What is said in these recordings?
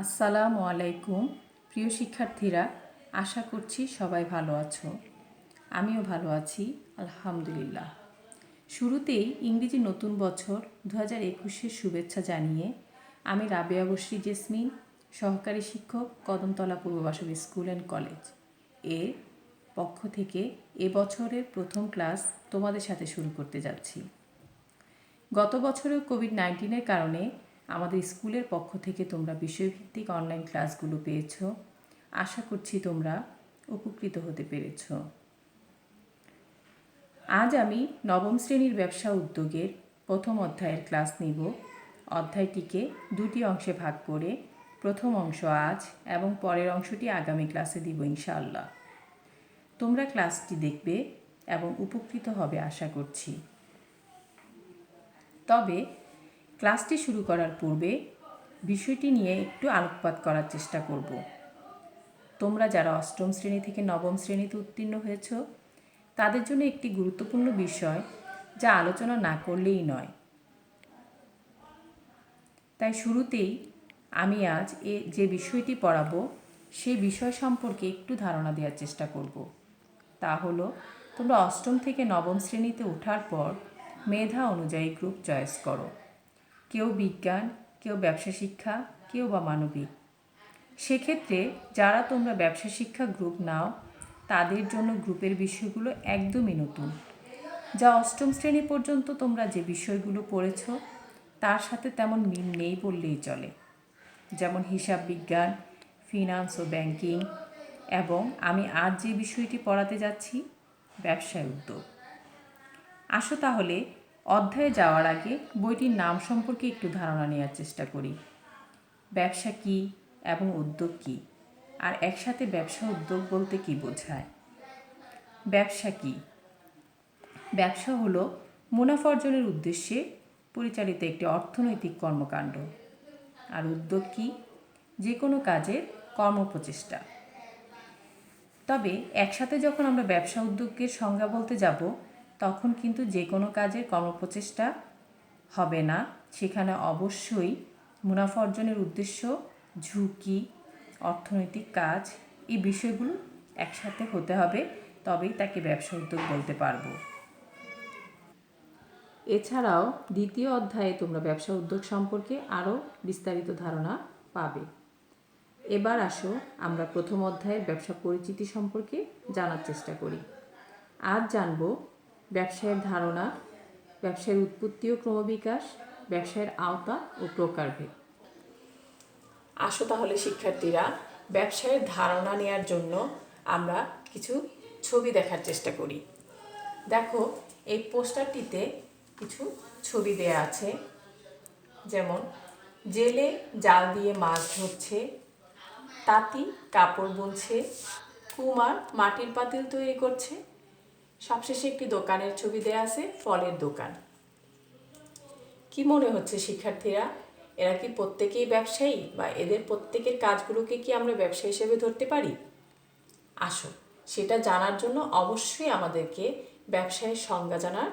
আসসালামু আলাইকুম প্রিয় শিক্ষার্থীরা, আশা করছি সবাই ভালো আছো। আমিও ভালো আছি, আলহামদুলিল্লাহ। শুরুতেই ইংরেজি নতুন বছর 2021-এর শুভেচ্ছা জানিয়ে আমি রাবেয়া বশরী জেসমিন, সহকারী শিক্ষক, কদমতলা পূর্ববাসবী স্কুল অ্যান্ড কলেজ এর পক্ষ থেকে এবছরের প্রথম ক্লাস তোমাদের সাথে শুরু করতে যাচ্ছি। গত বছরেও কোভিড-19-এর কারণে আমাদের স্কুলের পক্ষ থেকে তোমরা বিষয়ভিত্তিক অনলাইন ক্লাসগুলো পেয়েছ। আশা করছি তোমরা উপকৃত হতে পেরেছ। আজ আমি নবম শ্রেণীর ব্যবসা উদ্যোগের প্রথম অধ্যায়ের ক্লাস নিব। অধ্যায়টিকে দুটি অংশে ভাগ করে প্রথম অংশ আজ এবং পরের অংশটি আগামী ক্লাসে দিব ইনশাআল্লাহ। তোমরা ক্লাসটি দেখবে এবং উপকৃত হবে আশা করছি। তবে ক্লাসটি শুরু করার পূর্বে বিষয়টি নিয়ে একটু আলোকপাত করার চেষ্টা করব। তোমরা যারা অষ্টম শ্রেণী থেকে নবম শ্রেণীতে উত্তীর্ণ হয়েছ, তাদের জন্য একটি গুরুত্বপূর্ণ বিষয় যা আলোচনা না করলেই নয়। তাই শুরুতেই আমি আজ যে বিষয়টি পড়াবো সেই বিষয় সম্পর্কে একটু ধারণা দেওয়ার চেষ্টা করব। তা হলো, তোমরা অষ্টম থেকে নবম শ্রেণীতে ওঠার পর মেধা অনুযায়ী গ্রুপ চয়েস করো। কেউ বিজ্ঞান, কেউ ব্যবসা শিক্ষা, কেউ বা মানবিক। সেক্ষেত্রে যারা তোমরা ব্যবসা শিক্ষা গ্রুপ নাও, তাদের জন্য গ্রুপের বিষয়গুলো একদমই নতুন। যা অষ্টম শ্রেণী পর্যন্ত তোমরা যে বিষয়গুলো পড়েছ তার সাথে তেমন মিল নেই বললেই চলে। যেমন হিসাব বিজ্ঞান, ফিনান্স ও ব্যাংকিং, এবং আমি আজ যে বিষয়টি পড়াতে যাচ্ছি, ব্যবসায় উদ্যোগ। আসো তাহলে অধ্যায়ে যাওয়ার আগে বইটির নাম সম্পর্কে একটু ধারণা নেওয়ার চেষ্টা করি। ব্যবসা কী এবং উদ্যোগ কী, আর একসাথে ব্যবসা উদ্যোগ বলতে কী বোঝায়? ব্যবসা কী? ব্যবসা হলো মুনাফা অর্জনের উদ্দেশ্যে পরিচালিত একটি অর্থনৈতিক কর্মকাণ্ড। আর উদ্যোগ কী? যে কোনো কাজের কর্মপ্রচেষ্টা। তবে একসাথে যখন আমরা ব্যবসা উদ্যোগের সংজ্ঞা বলতে যাব, তখন কিন্তু যে কোনো কাজের কর্মপ্রচেষ্টা হবে না। সেখানে অবশ্যই মুনাফা অর্জনের উদ্দেশ্য, ঝুঁকি, অর্থনৈতিক কাজ, এই বিষয়গুলো একসাথে হতে হবে, তবেই তাকে ব্যবসা উদ্যোগ বলতে পারবো। এছাড়াও দ্বিতীয় অধ্যায়ে তোমরা ব্যবসা উদ্যোগ সম্পর্কে আরও বিস্তারিত ধারণা পাবে। এবার আসো আমরা প্রথম অধ্যায়ের ব্যবসা পরিচিতি সম্পর্কে জানার চেষ্টা করি। আজ জানব ব্যবসায়ের ধারণা, ব্যবসায়ের উৎপত্তি ও ক্রমবিকাশ, ব্যবসায়ের আওতা ও প্রকারভেদ। আসো তাহলে শিক্ষার্থীরা, ব্যবসায়ের ধারণা নেওয়ার জন্য আমরা কিছু ছবি দেখার চেষ্টা করি। দেখো, এই পোস্টারটিতে কিছু ছবি দেয়া আছে। যেমন জেলে জাল দিয়ে মাছ ধরছে, তাঁতি কাপড় বুনছে, কুমার মাটির পাতিল তৈরি করছে, সবশেষে একটি দোকানের ছবি দেয়া আছে, ফলের দোকান। কি মনে হচ্ছে শিক্ষার্থীরা, এরা কি প্রত্যেকেই ব্যবসায়ী, বা এদের প্রত্যেকের কাজগুলোকে কি আমরা ব্যবসা হিসেবে ধরতে পারি? আসো, সেটা জানার জন্য অবশ্যই আমাদেরকে ব্যবসায়ের সংজ্ঞা জানার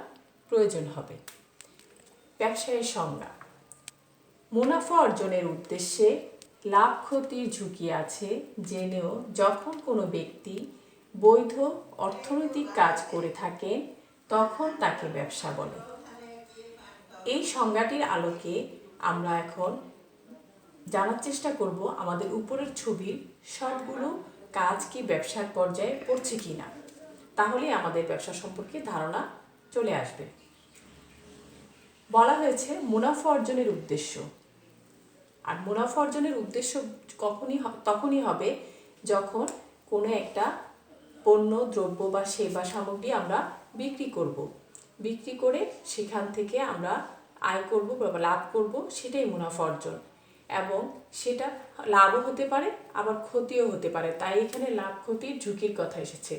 প্রয়োজন হবে। ব্যবসায়ের সংজ্ঞা: মুনাফা অর্জনের উদ্দেশ্যে লাভ ক্ষতির ঝুঁকি আছে জেনেও যখন কোনো ব্যক্তি বৈধ অর্থনৈতিক কাজ করে থাকেন, তখন তাকে ব্যবসা বলে। এই সংজ্ঞাটির আলোকে আমরা এখন জানার চেষ্টা করব আমাদের উপরের ছবির সবগুলো কাজ কি ব্যবসার পর্যায়ে পড়ছে কিনা। তাহলে আমাদের ব্যবসা সম্পর্কে ধারণা চলে আসবে। বলা হয়েছে মুনাফা অর্জনের উদ্দেশ্য। আর মুনাফা অর্জনের উদ্দেশ্য তখনই হবে যখন কোনো একটা পণ্য, দ্রব্য বা সেবা সামগ্রী আমরা বিক্রি করব। বিক্রি করে সেখান থেকে আমরা আয় করব বা লাভ করব, সেটাই মুনাফা অর্জন। এবং সেটা লাভও হতে পারে, আবার ক্ষতিও হতে পারে। তাই এখানে লাভ ক্ষতির ঝুঁকির কথা এসেছে।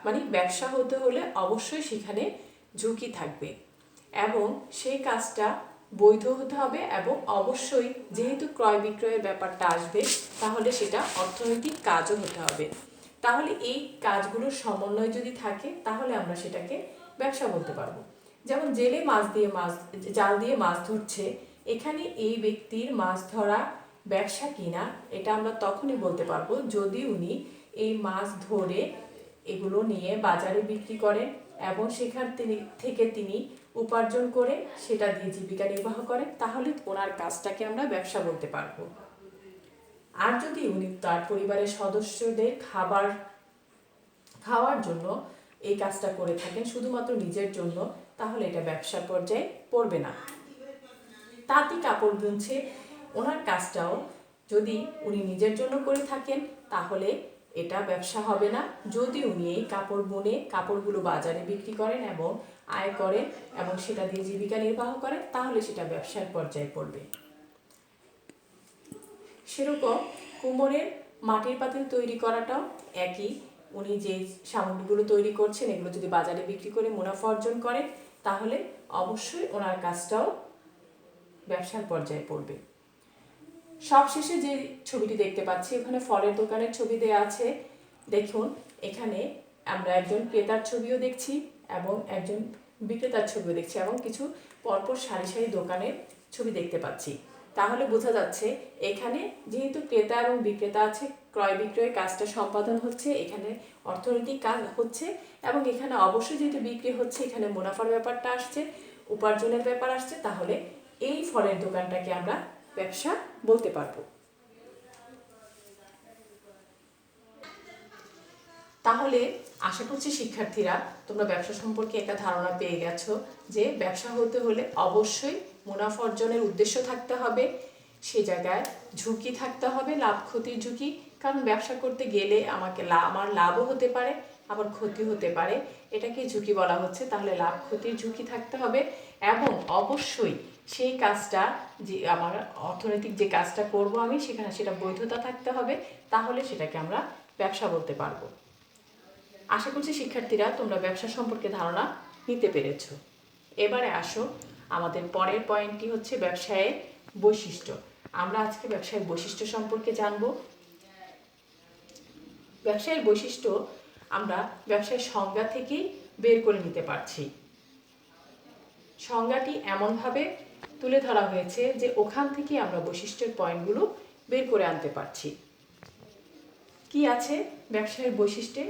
মানে ব্যবসা হতে হলে অবশ্যই সেখানে ঝুঁকি থাকবে, এবং সেই কাজটা বৈধ হতে হবে, এবং অবশ্যই যেহেতু ক্রয় বিক্রয়ের ব্যাপারটা আসবে, তাহলে সেটা অর্থনৈতিক কাজও হতে হবে। তাহলে এই কাজগুলোর সমন্বয় যদি থাকে, তাহলে আমরা সেটাকে ব্যবসা বলতে পারবো। যেমন জেলে জাল দিয়ে মাছ ধরছে, এখানে এই ব্যক্তির মাছ ধরা ব্যবসা কিনা এটা আমরা তখনই বলতে পারবো যদি উনি এই মাছ ধরে এগুলো নিয়ে বাজারে বিক্রি করেন এবং সেখান থেকে তিনি উপার্জন করে সেটা দিয়ে জীবিকা নির্বাহ করেন, তাহলে ওনার কাজটাকে আমরা ব্যবসা বলতে পারবো। আর যদি উনি তার পরিবারের সদস্যদের খাওয়ার জন্য এই কাজটা করে থাকেন শুধুমাত্র নিজের জন্য, তাহলে এটা ব্যবসার পর্যায়ে পড়বে না। তাঁতি কাপড় বুনছে, ওনার কাজটাও যদি উনি নিজের জন্য করে থাকেন তাহলে এটা ব্যবসা হবে না। যদি উনি এই কাপড় বুনে কাপড়গুলো বাজারে বিক্রি করেন এবং আয় করেন এবং সেটা দিয়ে জীবিকা নির্বাহ করেন, তাহলে সেটা ব্যবসার পর্যায়ে পড়বে। সেরকম কুমোরের মাটির পাতিল তৈরি করাটাও একই। উনি যে সামগ্রীগুলো তৈরি করছেন এগুলো যদি বাজারে বিক্রি করে মুনাফা অর্জন করেন, তাহলে অবশ্যই ওনার কাজটাও ব্যবসার পর্যায়ে পড়বে। সবশেষে যে ছবিটি দেখতে পাচ্ছি, ওখানে ফলের দোকানের ছবি দেওয়া আছে। দেখুন, এখানে আমরা একজন ক্রেতার ছবিও দেখছি এবং একজন বিক্রেতার ছবিও দেখছি এবং কিছু পরপর সারি সারি দোকানের ছবি দেখতে পাচ্ছি। তাহলে বোঝা যাচ্ছে এখানে যেহেতু ক্রেতা এবং বিক্রেতা আছে, ক্রয় বিক্রয়ের কাজটা সম্পাদন হচ্ছে, এখানে অর্থনৈতিক কাজ হচ্ছে এবং এখানে অবশ্যই যেহেতু বিক্রি হচ্ছে এখানে মুনাফার ব্যাপারটা আসছে, উপার্জনের ব্যাপার আসছে, তাহলে এই ফলের দোকানটাকে আমরা ব্যবসা বলতে পারবো। তাহলে আশা করছি শিক্ষার্থীরা তোমরা ব্যবসা সম্পর্কে একটা ধারণা পেয়ে গেছো যে ব্যবসা হতে হলে অবশ্যই মুনাফা অর্জনের উদ্দেশ্য থাকতে হবে, সে জায়গায় ঝুঁকি থাকতে হবে, লাভ ক্ষতির ঝুঁকি। কারণ ব্যবসা করতে গেলে আমার লাভও হতে পারে আবার ক্ষতি হতে পারে, এটাকে ঝুঁকি বলা হচ্ছে। তাহলে লাভ ক্ষতির ঝুঁকি থাকতে হবে এবং অবশ্যই সেই কাজটা যে আমার অর্থনৈতিক যে কাজটা করব আমি সেখানে সেটা বৈধতা থাকতে হবে, তাহলে সেটাকে আমরা ব্যবসা বলতে পারবো। আশা করছি শিক্ষার্থীরা তোমরা ব্যবসা সম্পর্কে ধারণা নিতে পেরেছো। এবারে আসো, আমাদের পরের পয়েন্টটি হচ্ছে ব্যবসায়ের বৈশিষ্ট্য। আমরা আজকে ব্যবসায়ের বৈশিষ্ট্য সম্পর্কে জানব। ব্যবসায়ের বৈশিষ্ট্য আমরা ব্যবসায়ের সংজ্ঞা থেকেই বের করে নিতে পারছি। সংজ্ঞাটি এমনভাবে তুলে ধরা হয়েছে যে ওখান থেকে আমরা বৈশিষ্ট্যের পয়েন্টগুলো বের করে আনতে পারছি। কি আছে ব্যবসায়ের বৈশিষ্ট্যে?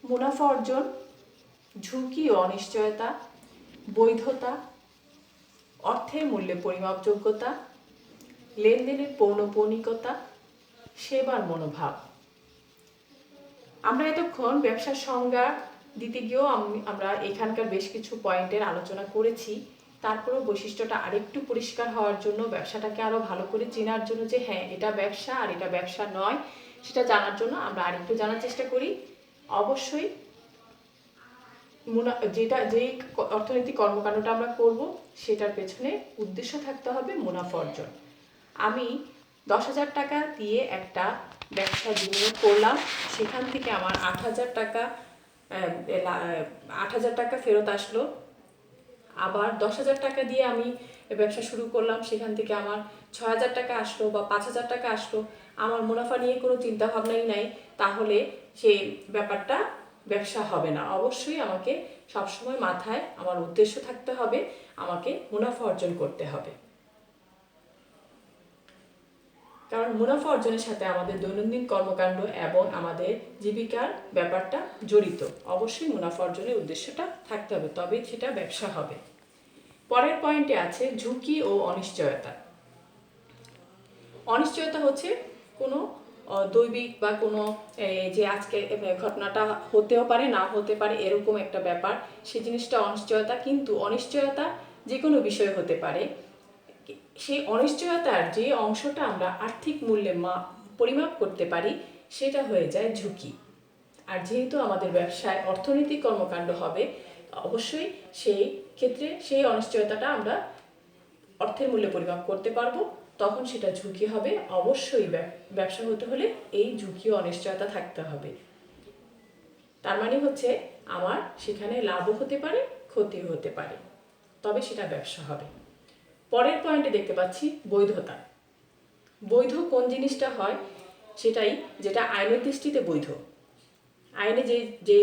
মুনাফা অর্জন, ঝুঁকি ও অনিশ্চয়তা, বৈধতা, অর্থের মূল্যে পরিমাপযোগ্যতা, লেনদেনের পৌনঃপুনিকতা, সেবার মনোভাব। আমরা এতক্ষণ ব্যবসার সংজ্ঞা দিতে গিয়েও আমরা এখানকার বেশ কিছু পয়েন্টের আলোচনা করেছি। তারপরেও বৈশিষ্ট্যটা আরেকটু পরিষ্কার হওয়ার জন্য, ব্যবসাটাকে আরও ভালো করে চেনার জন্য যে হ্যাঁ এটা ব্যবসা আর এটা ব্যবসা নয় সেটা জানার জন্য আমরা আরেকটু জানার চেষ্টা করি। অবশ্যই যেই অর্থনৈতিক কর্মকাণ্ডটা আমরা করব সেটার পেছনে উদ্দেশ্য থাকতে হবে মুনাফা অর্জন। আমি 10,000 টাকা দিয়ে একটা ব্যবসা বিনিয়োগ করলাম, সেখান থেকে আমার 8,000 টাকা ফেরত আসলো। আবার 10,000 টাকা দিয়ে আমি ব্যবসা শুরু করলাম, সেখান থেকে আমার 6,000 টাকা আসলো বা 5,000 টাকা আসলো। আমার মুনাফা নিয়ে কোনো চিন্তা ভাবনাই নাই, তাহলে সেই ব্যাপারটা ব্যবসা হবে না। অবশ্যই আমাকে সবসময় মাথায় আমার উদ্দেশ্য থাকতে হবে, আমাকে মুনাফা অর্জন করতে হবে। কারণ মুনাফা অর্জনের সাথে আমাদের দৈনন্দিন কর্মকাণ্ড এবং আমাদের জীবিকার ব্যাপারটা জড়িত। অবশ্যই মুনাফা অর্জনের উদ্দেশ্যটা থাকতে হবে, তবেই সেটা ব্যবসা হবে। পরের পয়েন্টে আছে ঝুঁকি ও অনিশ্চয়তা। অনিশ্চয়তা হচ্ছে কোনো দৈবিক বা কোনো যে আজকে ঘটনাটা হতেও পারে না হতে পারে এরকম একটা ব্যাপার, সেই জিনিসটা অনিশ্চয়তা। কিন্তু অনিশ্চয়তা যে কোনো বিষয় হতে পারে। সেই অনিশ্চয়তার যে অংশটা আমরা আর্থিক মূল্যে পরিমাপ করতে পারি সেটা হয়ে যায় ঝুঁকি। আর যেহেতু আমাদের ব্যবসায় অর্থনৈতিক কর্মকাণ্ড হবে, অবশ্যই সেই ক্ষেত্রে সেই অনিশ্চয়তাটা আমরা অর্থের মূল্যে পরিমাপ করতে পারবো, তখন সেটা ঝুঁকি হবে। অবশ্যই ব্যবসা হতে হলে এই ঝুঁকি ও অনিশ্চয়তা থাকতে হবে। তার মানে হচ্ছে আমার সেখানে লাভও হতে পারে ক্ষতিও হতে পারে, তবে সেটা ব্যবসা হবে। পরের পয়েন্টে দেখতে পাচ্ছি বৈধতা। বৈধ কোন জিনিসটা হয় সেটাই, যেটা আইনের দৃষ্টিতে বৈধ। আইনে যে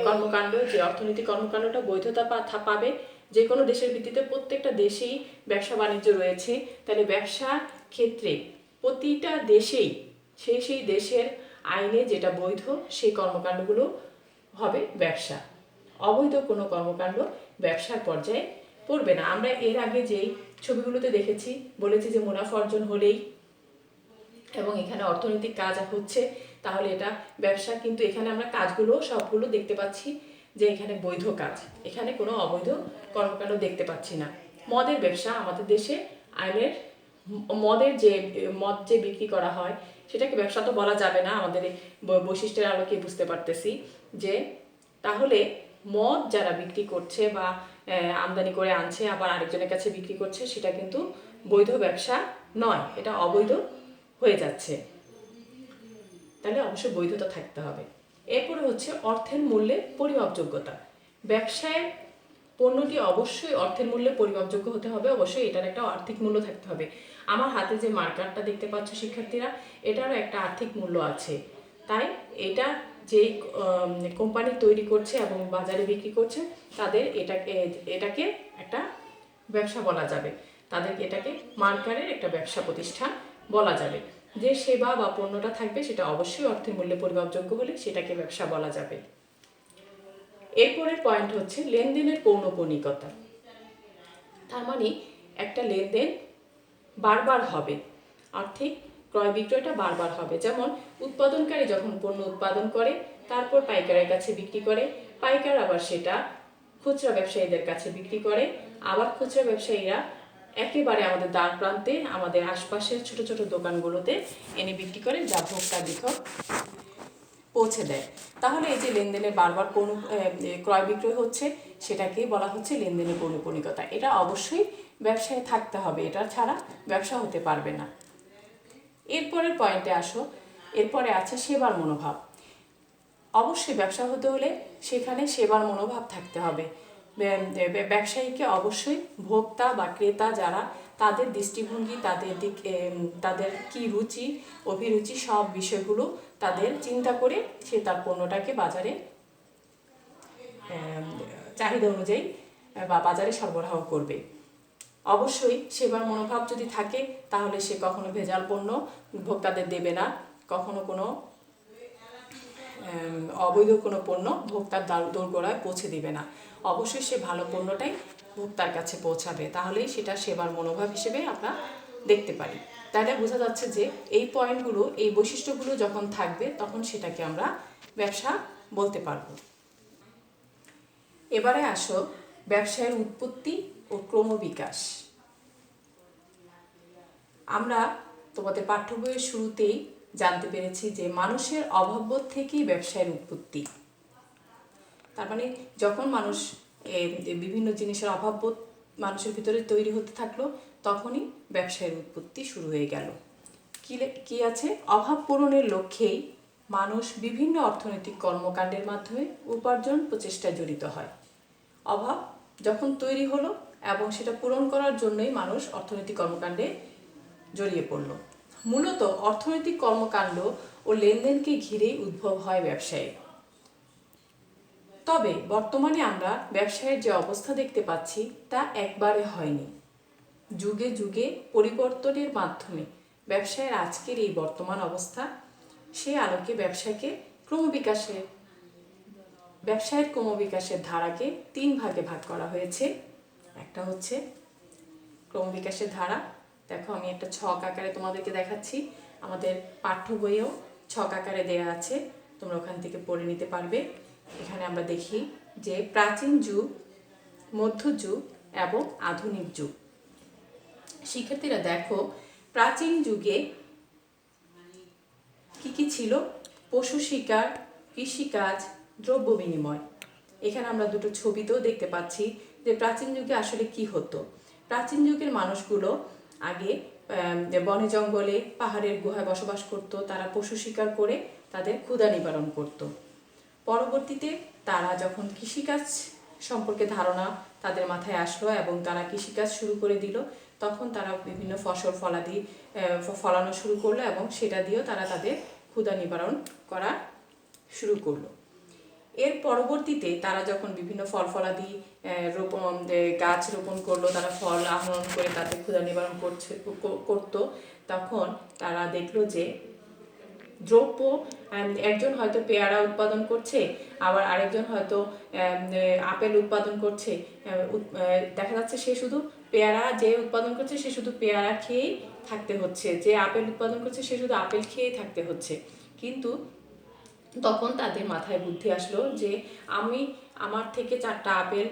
কর্মকাণ্ড, যে অর্থনৈতিক কর্মকাণ্ডটা বৈধতা পাবে, যে কোনো দেশের ভিত্তিতে প্রত্যেকটা দেশেই ব্যবসা বাণিজ্য রয়েছে, তাহলে ব্যবসার ক্ষেত্রে প্রতিটা দেশেই সেই দেশের আইনে যেটা বৈধ সেই কর্মকাণ্ডগুলো হবে ব্যবসা। অবৈধ কোনো কর্মকাণ্ড ব্যবসার পর্যায়ে পড়বে না। আমরা এর আগে যেই ছবিগুলোতে দেখেছি, বলেছি যে মুনাফা অর্জন হলেই এবং এখানে অর্থনৈতিক কাজ হচ্ছে, তাহলে এটা ব্যবসা। কিন্তু এখানে আমরা কাজগুলো সবগুলো দেখতে পাচ্ছি যে এখানে বৈধ কাজ, এখানে কোনো অবৈধ কর্মকাণ্ড দেখতে পাচ্ছি না। মদের ব্যবসা আমাদের দেশে আইনের মদ যে বিক্রি করা হয় সেটাকে ব্যবসা তো বলা যাবে না। আমাদের এই বৈশিষ্ট্যের আলোকে বুঝতে পারতেছি যে তাহলে মদ যারা বিক্রি করছে বা আমদানি করে আনছে আবার আরেকজনের কাছে বিক্রি করছে, সেটা কিন্তু বৈধ ব্যবসা নয়, এটা অবৈধ হয়ে যাচ্ছে। তাহলে অবশ্যই বৈধতা থাকতে হবে। এরপরে হচ্ছে অর্থের মূল্যে পরিমাপযোগ্যতা। ব্যবসায় পণ্যটি অবশ্যই অর্থের মূল্যে পরিমাপযোগ্য হতে হবে, অবশ্যই এটার একটা আর্থিক মূল্য থাকতে হবে। আমার হাতে যে মার্কারটা দেখতে পাচ্ছ শিক্ষার্থীরা, এটারও একটা আর্থিক মূল্য আছে। তাই এটা যে কোম্পানি তৈরি করছে এবং বাজারে বিক্রি করছে, তাদের এটাকে একটা ব্যবসা বলা যাবে, তাদেরকে এটাকে মার্কারের একটা ব্যবসা প্রতিষ্ঠান বলা যাবে। যে সেবা বা পণ্যটা থাকবে সেটা অবশ্যই অর্থের মূল্যে পরিমাপযোগ্য হলে সেটাকে ব্যবসা বলা যাবে। এরপরের পয়েন্ট হচ্ছে লেনদেনের পৌনঃপুনিকতা। তার মানে একটা লেনদেন বারবার হবে, আর্থিক ক্রয় বিক্রয়টা বারবার হবে। যেমন উৎপাদনকারী যখন পণ্য উৎপাদন করে তারপর পাইকারের কাছে বিক্রি করে, পাইকার আবার সেটা খুচরা ব্যবসায়ীদের কাছে বিক্রি করে, আবার খুচরা ব্যবসায়ীরা একেবারে আমাদের দ্বার প্রান্তে আমাদের আশপাশের ছোট ছোট দোকানগুলোতে এনে বিক্রি করে, যা ভোক্তা বিক্রয় পৌঁছে দেয়। তাহলে এই যে লেনদেনের বারবার ক্রয় বিক্রয় হচ্ছে, সেটাকেই বলা হচ্ছে লেনদেনের পৌনঃপুনিকতা। এটা অবশ্যই ব্যবসায় থাকতে হবে, এটা ছাড়া ব্যবসা হতে পারবে না। এরপরের পয়েন্টে আসো, এরপরে আছে সেবার মনোভাব। অবশ্যই ব্যবসা হতে হলে সেখানে সেবার মনোভাব থাকতে হবে। ব্যবসায়ীকে অবশ্যই ভোক্তা বা ক্রেতা যারা, তাদের দৃষ্টিভঙ্গি, তাদের কি রুচি অভিরুচি, সব বিষয়গুলো তাদের চিন্তা করে সে তার পণ্যটাকে বাজারে চাহিদা অনুযায়ী বা বাজারে সরবরাহ করবে। অবশ্যই সেবার মনোভাব যদি থাকে তাহলে সে কখনো ভেজাল পণ্য ভোক্তাদের দেবে না, কখনো কোনো অবৈধ কোনো পণ্য ভোক্তার দোরগোড়ায় পৌঁছে দিবে না। অবশ্যই সে ভালো পণ্যটাই ভোক্তার কাছে পৌঁছাবে, তাহলেই সেটা সেবার মনোভাব হিসেবে আমরা দেখতে পারি। তাহলে বোঝা যাচ্ছে যে এই পয়েন্টগুলো, এই বৈশিষ্ট্যগুলো যখন থাকবে তখন সেটাকে আমরা ব্যবসা বলতে পারবো। এবারে আসো ব্যবসায়ের উৎপত্তি ও ক্রমবিকাশ। আমরা তোমাদের পাঠ্য বইয়ের শুরুতেই জানতে পেরেছি যে মানুষের অভাববোধ থেকেই ব্যবসায়ের উৎপত্তি। তার মানে যখন মানুষ বিভিন্ন জিনিসের অভাববোধ মানুষের ভিতরে তৈরি হতে থাকলো, তখনই ব্যবসায়ের উৎপত্তি শুরু হয়ে গেল। কি আছে? অভাব পূরণের লক্ষ্যেই মানুষ বিভিন্ন অর্থনৈতিক কর্মকাণ্ডের মাধ্যমে উপার্জন প্রচেষ্টায় জড়িত হয়। অভাব যখন তৈরি হলো এবং সেটা পূরণ করার জন্যই মানুষ অর্থনৈতিক কর্মকাণ্ডে জড়িয়ে পড়ল। মূলত অর্থনৈতিক কর্মকাণ্ড ও লেনদেনকে ঘিরেই উদ্ভব হয় ব্যবসায়ে। তবে বর্তমানে আমরা ব্যবসায়ের যে অবস্থা দেখতে পাচ্ছি তা একবারে হয়নি। যুগে যুগে পরিবর্তনের মাধ্যমে ব্যবসায়ের আজকের এই বর্তমান অবস্থা, সেই আলোকে ব্যবসায়ের ক্রমবিকাশের ধারাকে 3 ভাগে ভাগ করা হয়েছে। একটা হচ্ছে ক্রমবিকাশের ধারা। দেখো আমি একটা ছক আকারে তোমাদেরকে দেখাচ্ছি, আমাদের পাঠ্য বইয়েও ছক আকারে দেয়া আছে, তোমরা ওখান থেকে পড়ে নিতে পারবে। এখানে আমরা দেখি যে প্রাচীন যুগ, মধ্যযুগ এবং আধুনিক যুগ। শিক্ষার্থীরা দেখো, প্রাচীন যুগে কি ছিল? পশু শিকার, কৃষিকাজ, দ্রব্য বিনিময়। এখানে আমরা দুটো ছবিতেও দেখতে পাচ্ছি যে প্রাচীন যুগে আসলে কি হতো। প্রাচীন যুগের মানুষগুলো আগে বনে জঙ্গলে পাহাড়ের গুহায় বসবাস করত, তারা পশু শিকার করে তাদের ক্ষুধা নিবারণ করত। পরবর্তীতে তারা যখন কৃষিকাজ সম্পর্কে ধারণা তাদের মাথায় আসলো এবং তারা কৃষিকাজ শুরু করে দিল, তখন তারা বিভিন্ন ফসল ফলানো শুরু করলো এবং সেটা দিয়েও তারা তাদের ক্ষুধা নিবারণ করা শুরু করলো। এর পরবর্তীতে তারা যখন বিভিন্ন ফলাদি গাছ রোপণ করলো, তারা ফল আহরণ করে তাদের ক্ষুধা নিবারণ করতো, তখন তারা দেখলো যে দ্রব্য একজন হয়তো পেয়ারা উৎপাদন করছে, আবার আরেকজন হয়তো আপেল উৎপাদন করছে। দেখা যাচ্ছে সে শুধু পেয়ারা যে উৎপাদন করছে সে শুধু পেয়ারা খেয়েই থাকতে হচ্ছে, যে আপেল উৎপাদন করছে সে শুধু আপেল খেয়েই থাকতে হচ্ছে। কিন্তু তখন তাদের মাথায় বুদ্ধি আসলো যে আমার থেকে 4টা আপেল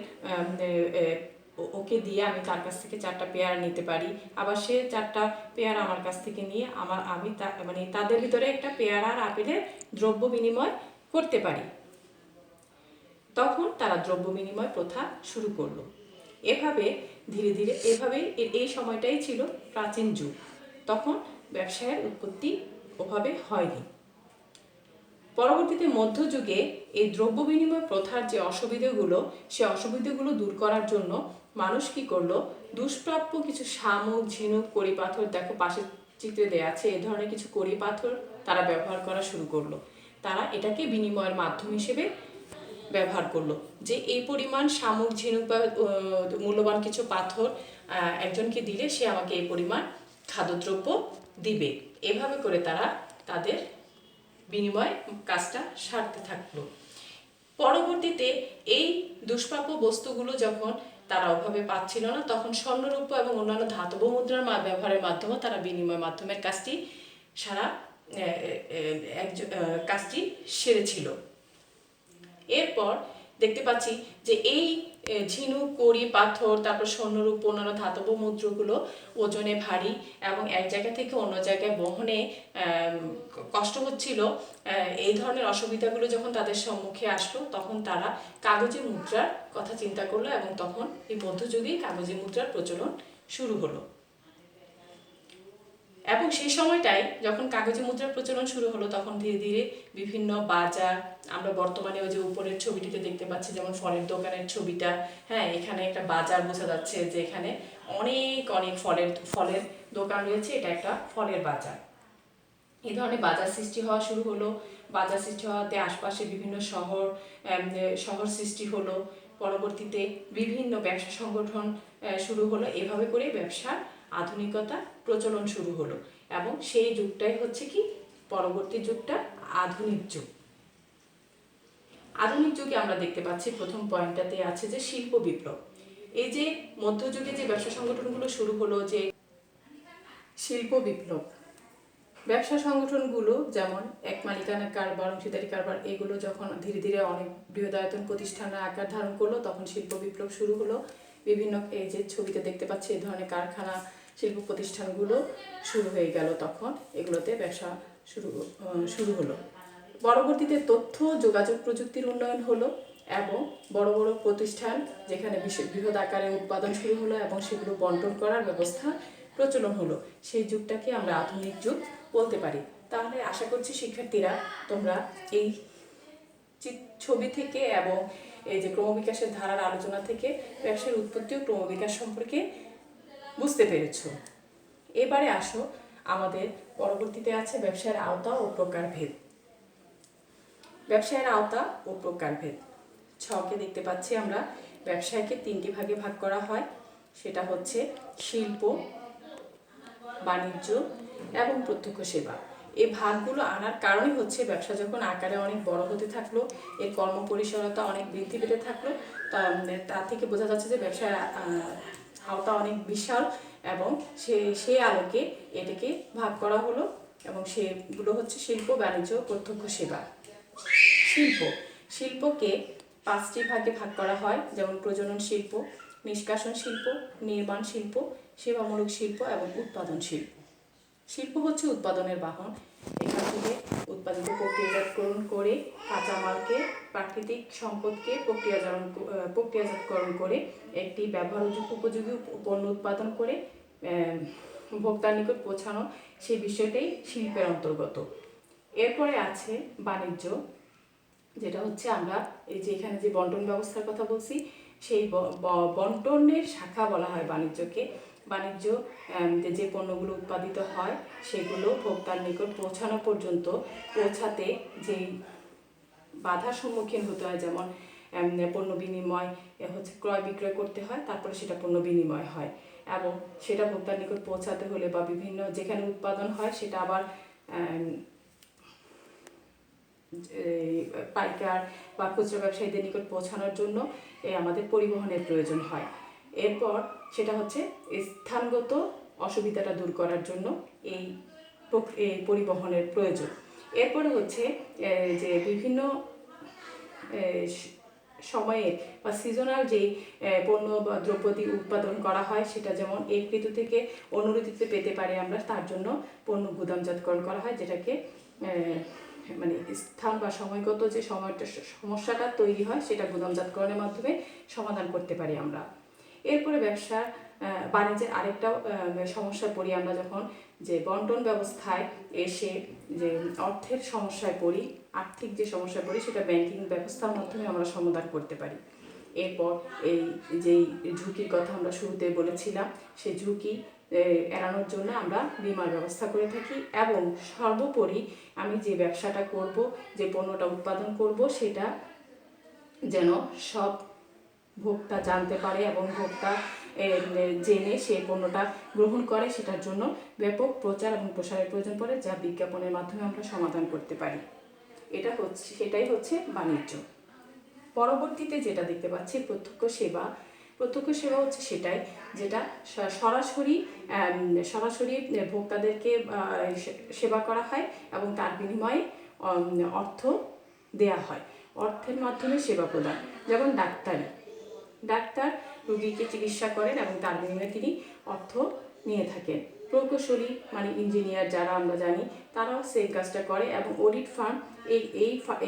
ওকে দিয়ে আমি তার কাছ থেকে 4টা পেয়ারা নিতে পারি, আবার সে 4টা পেয়ারা আমার কাছ থেকে নিয়ে আমি মানে তাদের ভিতরে একটা পেয়ারা আর আপেলের দ্রব্য বিনিময় করতে পারি। তখন তারা দ্রব্য বিনিময় প্রথা শুরু করলো। এভাবে ধীরে ধীরে এই সময়টাই ছিল প্রাচীন যুগ। তখন ব্যবসায়ের উৎপত্তি ওভাবে হয়নি। পরবর্তীতে মধ্যযুগে এই দ্রব্য বিনিময় প্রথার যে অসুবিধাগুলো, সে অসুবিধাগুলো দূর করার জন্য মানুষ কি করলো, দুষ্প্রাপ্য কিছু শামুক, ঝিনুক, কড়ি পাথর, দেখো পাশের চিত্রে দেয়া আছে, এই ধরনের কিছু কড়ি পাথর তারা ব্যবহার করা শুরু করলো। তারা এটাকে বিনিময়ের মাধ্যম হিসেবে ব্যবহার করলো, যে এই পরিমাণ শামুক, ঝিনুক বা মূল্যবান কিছু পাথর একজনকে দিলে সে আমাকে এই পরিমাণ খাদ্যদ্রব্য দিবে। এভাবে করে তারা তাদের বিনিময় কাজটা সারতে থাকলো। পরবর্তীতে এই দুষ্প্রাপ্য বস্তুগুলো যখন তারা ওভাবে পাচ্ছিল না, তখন স্বর্ণরূপ্য এবং অন্যান্য ধাতব মুদ্রার ব্যবহারের মাধ্যমে তারা বিনিময় মাধ্যমের কাজটি কাজটি সেরেছিল। এরপর দেখতে পাচ্ছি যে এই ঝিনুক, কড়ি পাথর, তারপর স্বর্ণরূপ, অন্যান্য ধাতব মুদ্রাগুলো ওজনে ভারী এবং এক জায়গা থেকে অন্য জায়গায় বহনে কষ্ট হচ্ছিল। এই ধরনের অসুবিধাগুলো যখন তাদের সম্মুখে আসলো, তখন তারা কাগজে মুদ্রার কথা চিন্তা করলো এবং তখন এই মধ্যযুগেই কাগজে মুদ্রার প্রচলন শুরু হলো। এবং সেই সময়টাই যখন কাগজে মুদ্রার প্রচলন শুরু হলো, তখন ধীরে ধীরে বিভিন্ন বাজার, আমরা বর্তমানে ওই যে উপরের ছবিটিতে দেখতে পাচ্ছি যেমন ফলের দোকানের ছবিটা, হ্যাঁ, এখানে একটা বাজার বোঝা যাচ্ছে যে এখানে অনেক অনেক ফলের দোকান রয়েছে, এটা একটা ফলের বাজার। এই ধরনের বাজার সৃষ্টি হওয়া শুরু হলো। বাজার সৃষ্টি হওয়াতে আশপাশে বিভিন্ন শহর সৃষ্টি হলো। পরবর্তীতে বিভিন্ন ব্যবসা সংগঠন শুরু হলো। এভাবে করে ব্যবসার আধুনিকতা প্রচলন শুরু হলো এবং সেই যুগটাই হচ্ছে কি পরবর্তী যুগটা আধুনিক যুগ। আধুনিক যুগে আমরা দেখতে পাচ্ছি প্রথম পয়েন্টটাতে আছে যে শিল্প বিপ্লব। এই যে মধ্যযুগে যে ব্যবসা সংগঠনগুলো শুরু হলো, যে শিল্প বিপ্লব, ব্যবসা সংগঠনগুলো যেমন এক মালিকানা কারবার, অংশীদারি কারবার, এগুলো যখন ধীরে ধীরে অনেক বৃহদায়তন প্রতিষ্ঠানের আকার ধারণ করলো, তখন শিল্প বিপ্লব শুরু হলো। বিভিন্ন এই যে ছবিতে দেখতে পাচ্ছি এই ধরনের কারখানা, শিল্প প্রতিষ্ঠানগুলো শুরু হয়ে গেল। তখন এগুলোতে ব্যবসা শুরু হলো। পরবর্তীতে তথ্য যোগাযোগ প্রযুক্তির উন্নয়ন হলো এবং বড় বড় প্রতিষ্ঠান যেখানে বৃহৎ আকারে উৎপাদন শুরু হলো এবং সেগুলো বন্টন করার ব্যবস্থা প্রচলন হলো। সেই যুগটাকে আমরা আধুনিক যুগ বলতে পারি। তাহলে আশা করছি শিক্ষার্থীরা তোমরা এই ছবি থেকে এবং এই যে ক্রমবিকাশের ধারার আলোচনা থেকে ব্যবসার উৎপত্তি ও ক্রমবিকাশ সম্পর্কে বুঝতে পেরেছ। এবারে আসো, আমাদের পরবর্তীতে আছে ব্যবসায়ের আওতা ও প্রকারভেদ। ব্যবসায়ের আওতা ও প্রকারভেদ ছকে দেখতে পাচ্ছি আমরা ব্যবসায়কে 3টি ভাগে ভাগ করা হয়। সেটা হচ্ছে শিল্প, বাণিজ্য এবং প্রত্যক্ষ সেবা। এই ভাগগুলো আনার কারণই হচ্ছে ব্যবসা যখন আকারে অনেক বড় হতে থাকলো, এর কর্মপরিসরতা অনেক বৃদ্ধি পেতে থাকলো, তার থেকে বোঝা যাচ্ছে যে ব্যবসার আওতা অনেক বিশাল এবং সেই আলোকে এটাকে ভাগ করা হলো এবং সেগুলো হচ্ছে শিল্প, বাণিজ্য, প্রত্যক্ষ সেবা। শিল্পকে 5টি ভাগে ভাগ করা হয়, যেমন প্রজনন শিল্প, নিষ্কাশন শিল্প, নির্মাণ শিল্প, সেবামূলক শিল্প এবং উৎপাদন শিল্প। শিল্প হচ্ছে উৎপাদনের বাহন। এখান থেকে উৎপাদিত প্রক্রিয়াজাতকরণ করে কাঁচামালকে, প্রাকৃতিক সম্পদকে প্রক্রিয়াজাতকরণ করে একটি ব্যবহার উপযোগী পণ্য উৎপাদন করে ভোক্তার নিকট পৌঁছানো, সেই বিষয়টাই শিল্পের অন্তর্গত। এরপরে আছে বাণিজ্য, যেটা হচ্ছে আমরা এই যে এখানে যে বন্টন ব্যবস্থার কথা বলছি, সেই বন্টনের শাখা বলা হয় বাণিজ্যকে। বাণিজ্য যে পণ্যগুলো উৎপাদিত হয় সেগুলো ভোক্তার নিকট পৌঁছানো পর্যন্ত পৌঁছাতে যেই বাধার সম্মুখীন হতে হয়, যেমন পণ্য বিনিময় হচ্ছে ক্রয় বিক্রয় করতে হয়, তারপরে সেটা পণ্য বিনিময় হয় এবং সেটা ভোক্তার নিকট পৌঁছাতে হলে বা বিভিন্ন যেখানে উৎপাদন হয় সেটা আবার পাইকার বা খুচরা ব্যবসায়ীদের নিকট পৌঁছানোর জন্য আমাদের পরিবহনের প্রয়োজন হয়। এরপর সেটা হচ্ছে স্থানগত অসুবিধাটা দূর করার জন্য এই পরিবহনের প্রয়োজন। এরপরে হচ্ছে যে বিভিন্ন সময়ে বা সিজনাল যেই পণ্য বা দ্রব্যাদি উৎপাদন করা হয় সেটা যেমন এক ঋতু থেকে অন্য ঋতুতে পেতে পারি আমরা, তার জন্য পণ্য গুদামজাতকরণ করা হয়, যেটাকে মানে স্থান বা সময়গত যে সমস্যাটা তৈরি হয় সেটা গুদামজাতকরণের মাধ্যমে সমাধান করতে পারি আমরা। এরপরে ব্যবসা বাণিজ্যের আরেকটা সমস্যায় পড়ি আমরা যখন যে বন্টন ব্যবস্থায় এসে যে অর্থের সমস্যায় পড়ি, আর্থিক যে সমস্যায় পড়ি সেটা ব্যাংকিং ব্যবস্থার মাধ্যমে আমরা সমাধান করতে পারি। এরপর এই যেই ঝুঁকির কথা আমরা শুরুতে বলেছিলাম, সেই ঝুঁকি এড়ানোর জন্য আমরা বীমার ব্যবস্থা করে থাকি। এবং সর্বোপরি আমি যে ব্যবসাটা করব, যে পণ্যটা উৎপাদন করব, সেটা যেন সব ভোক্তা জানতে পারে এবং ভোক্তা জেনে সেই পণ্যটা গ্রহণ করে, সেটার জন্য ব্যাপক প্রচার এবং প্রসারের প্রয়োজন পড়ে, যা বিজ্ঞাপনের মাধ্যমে আমরা সমাধান করতে পারি। সেটাই হচ্ছে বাণিজ্য। পরবর্তীতে যেটা দেখতে পাচ্ছি প্রত্যক্ষ সেবা। প্রত্যক্ষ সেবা হচ্ছে সেটাই যেটা সরাসরি ভোক্তাদেরকে সেবা করা হয় এবং তার বিনিময়ে অর্থ দেয়া হয়। অর্থের মাধ্যমে সেবা প্রদান, যেমন ডাক্তার রোগীকে চিকিৎসা করেন এবং তার বিনিময়ে তিনি অর্থ নিয়ে থাকেন। প্রকৌশলী মানে ইঞ্জিনিয়ার যারা আমরা জানি, তারাও সেই কাজটা করে। এবং অডিট ফার্ম,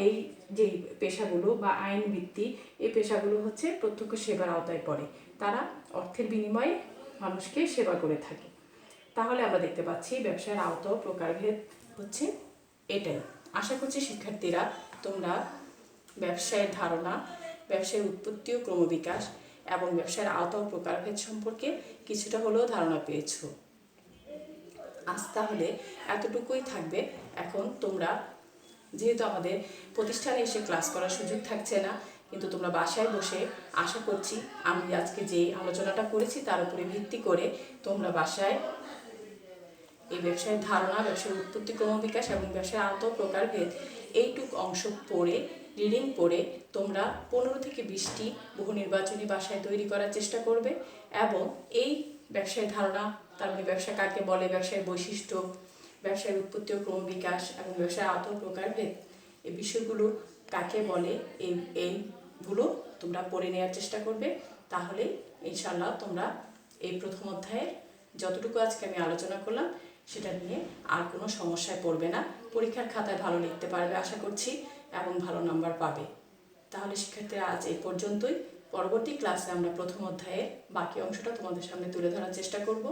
এই যে পেশাগুলো বা আইন ভিত্তিক এই পেশাগুলো হচ্ছে প্রত্যক্ষ সেবার আওতায় পড়ে। তারা অর্থের বিনিময়ে মানুষকে সেবা করে থাকে। তাহলে আমরা দেখতে পাচ্ছি ব্যবসার আওতা ও প্রকারভেদ হচ্ছে এটাই। আশা করছি শিক্ষার্থীরা তোমরা ব্যবসায়ের ধারণা, ব্যবসায়ের উৎপত্তি ও ক্রমবিকাশ এবং ব্যবসার আওতা ও প্রকারভেদ সম্পর্কে কিছুটা হলেও ধারণা পেয়েছো। আজ তাহলে এতটুকুই থাকবে। এখন তোমরা যেহেতু আমাদের প্রতিষ্ঠানে এসে ক্লাস করার সুযোগ থাকছে না, কিন্তু তোমরা বাসায় বসে, আশা করছি আমি আজকে যে আলোচনাটা করেছি তার উপরে ভিত্তি করে তোমরা বাসায় এই ব্যবসায়ের ধারণা, ব্যবসার উৎপত্তি ক্রমবিকাশ এবং ব্যবসার আওতা ও প্রকারভেদ এইটুক অংশ পড়ে, রিডিং পড়ে তোমরা 15 থেকে 20টি বহু নির্বাচনী ভাষায় তৈরি করার চেষ্টা করবে। এবং এই ব্যবসায়ের ধারণা, তার মানে ব্যবসা কাকে বলে, ব্যবসায়ের বৈশিষ্ট্য, ব্যবসায়ের উৎপত্তি ও ক্রমবিকাশ এবং ব্যবসার আওতা ও প্রকারভেদ, এই বিষয়গুলো কাকে বলে এইগুলো তোমরা পড়ে নেওয়ার চেষ্টা করবে। তাহলে ইনশাআল্লাহ তোমরা এই প্রথম অধ্যায়ের যতটুকু আজকে আমি আলোচনা করলাম সেটা নিয়ে আর কোনো সমস্যায় পড়বে না। পরীক্ষার খাতায় ভালো লিখতে পারবে আশা করছি এবং ভালো নাম্বার পাবে। তাহলে শিক্ষার্থীরা আজ এই পর্যন্তই। পরবর্তী ক্লাসে আমরা প্রথম অধ্যায়ের বাকি অংশটা তোমাদের সামনে তুলে ধরার চেষ্টা করব।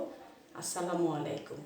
আসসালামু আলাইকুম।